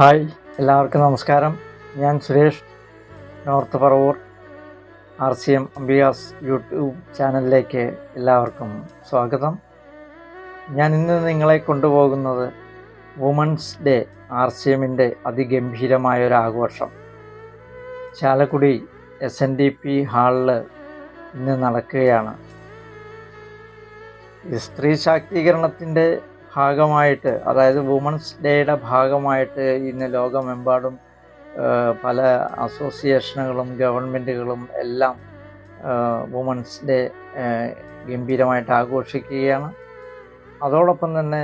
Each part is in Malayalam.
ഹായ്, എല്ലാവർക്കും നമസ്കാരം. ഞാൻ സുരേഷ്, നോർത്ത് പറവൂർ RCM അംബിയാസ് യൂട്യൂബ് ചാനലിലേക്ക് എല്ലാവർക്കും സ്വാഗതം. ഞാൻ ഇന്ന് നിങ്ങളെ കൊണ്ടുപോകുന്നത് വുമൻസ് ഡേ RCMൻ്റെ അതിഗംഭീരമായൊരാഘോഷം ചാലക്കുടി SNDP ഹാളിൽ ഇന്ന് നടക്കുകയാണ്. സ്ത്രീ ശാക്തീകരണത്തിൻ്റെ ഭാഗമായിട്ട്, അതായത് വുമൻസ് ഡേയുടെ ഭാഗമായിട്ട് ഇന്ന് ലോകമെമ്പാടും പല അസോസിയേഷനുകളും ഗവൺമെൻറ്റുകളും എല്ലാം വുമൻസ് ഡേ ഗംഭീരമായിട്ട് ആഘോഷിക്കുകയാണ്. അതോടൊപ്പം തന്നെ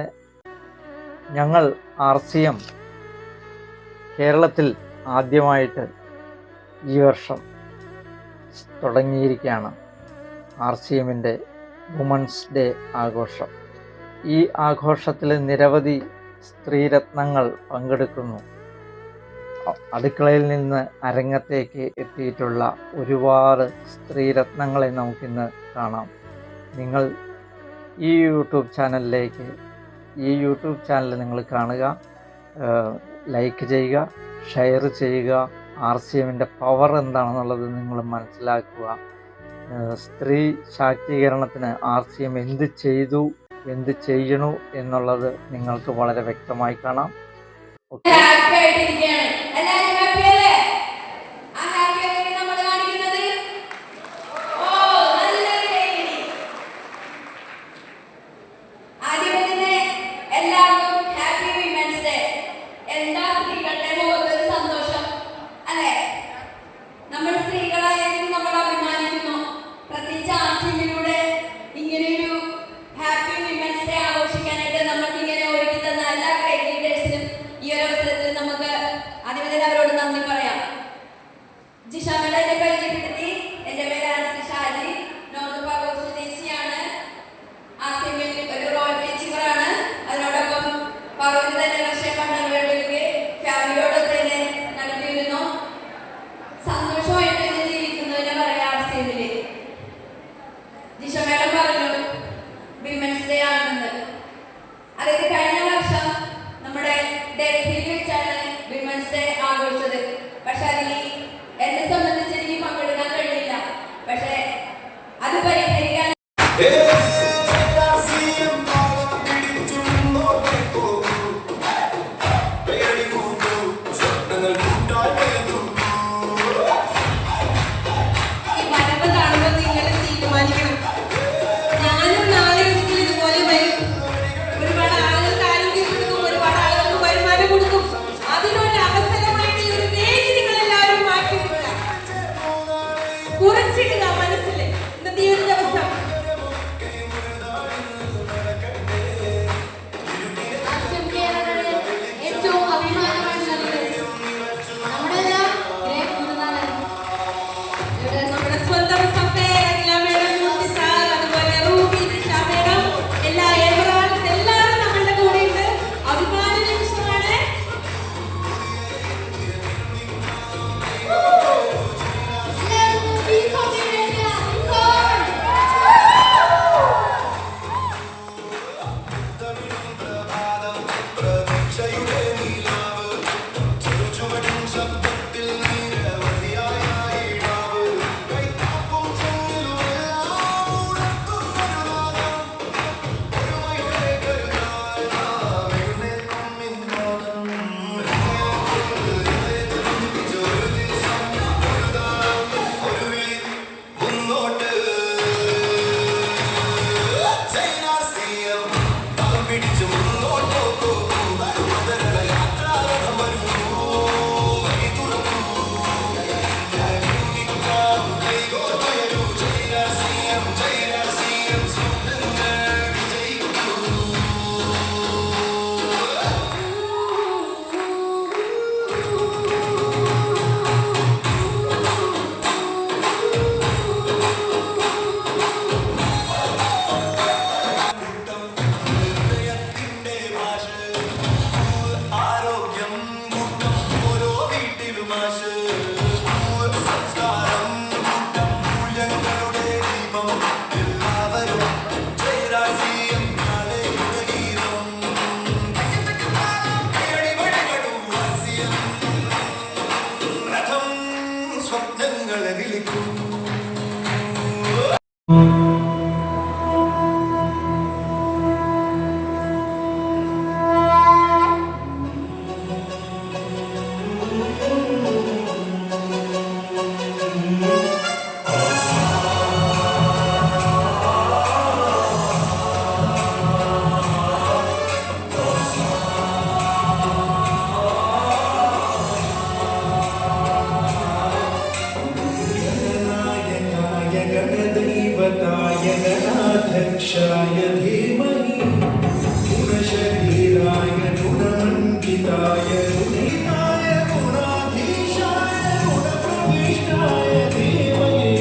ഞങ്ങൾ RCM കേരളത്തിൽ ആദ്യമായിട്ട് ഈ വർഷം തുടങ്ങിയിരിക്കുകയാണ് RCMൻ്റെ വുമൻസ് ഡേ ആഘോഷം. ഈ ആഘോഷത്തിൽ നിരവധി സ്ത്രീരത്നങ്ങൾ പങ്കെടുക്കുന്നു. അടുക്കളയിൽ നിന്ന് അരങ്ങത്തേക്ക് എത്തിയിട്ടുള്ള ഒരുപാട് സ്ത്രീരത്നങ്ങളെ നമുക്കിന്ന് കാണാം. നിങ്ങൾ ഈ യൂട്യൂബ് ചാനൽ നിങ്ങൾ കാണുക, ലൈക്ക് ചെയ്യുക, ഷെയർ ചെയ്യുക. RCMൻ്റെ പവർ എന്താണെന്നുള്ളത് നിങ്ങൾ മനസ്സിലാക്കുക. സ്ത്രീ ശാക്തീകരണത്തിന് RCM എന്ത് ചെയ്തു, എന്ത് ചെയ്യണു എന്നുള്ളത് നിങ്ങൾക്ക് വളരെ വ്യക്തമായി കാണാം. അതിനൊരു അവസരമായിട്ട് ഈ ഒരു വേദി നിങ്ങൾ എല്ലാവരും വരവിളിക്കൂ. गणाध्यक्षाय धीमहि गुणशरीराय गुणमण्डिताय गुणिताय गुणाधीशाय गुणप्रविष्टाय धीमहि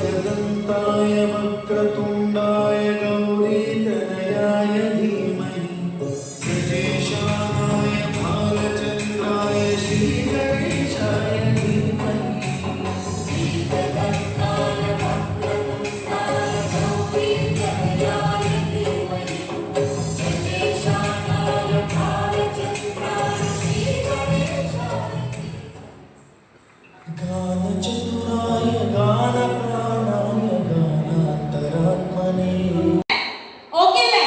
एकदन्ताय वक्रतुण्डाय गौरीतनयाय धीमहि गजेशानाय भालचन्द्राय श्रीगणेशाय धीमहि गानचतुराय गानप्राणाय गानान्तरात्मने. ഓക്കേ അല്ലേ?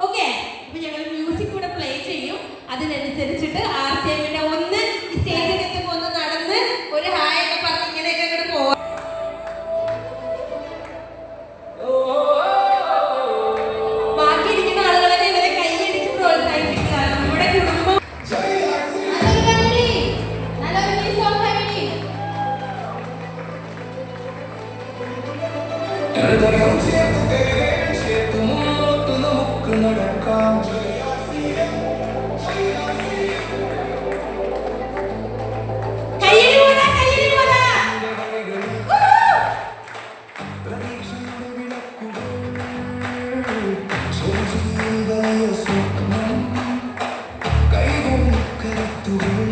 ഓക്കേ. അപ്പോൾ ഞങ്ങൾ മ്യൂസിക് കൂടെ പ്ലേ ചെയ്യും. അതിനനുസരിച്ചിട്ട് ആർസിഎമ്മിന്റെ ഒന്ന് സ്റ്റേജിൽ എത്തുമ്പോൾ ഒന്ന് നടന്ന് ഒരു ഹായ് ഒക്കെ പറഞ്ഞ് ഇങ്ങനെയൊക്കെ അങ്ങോട്ട് പോവാം. ബാക്കിയിരിക്കുന്ന ആളുകളൊക്കെ ഇവരെ കൈയടിച്ച് പ്രോത്സാഹിപ്പിക്കുക. നമ്മുടെ കുടുംബം കൈകൊണ്ടു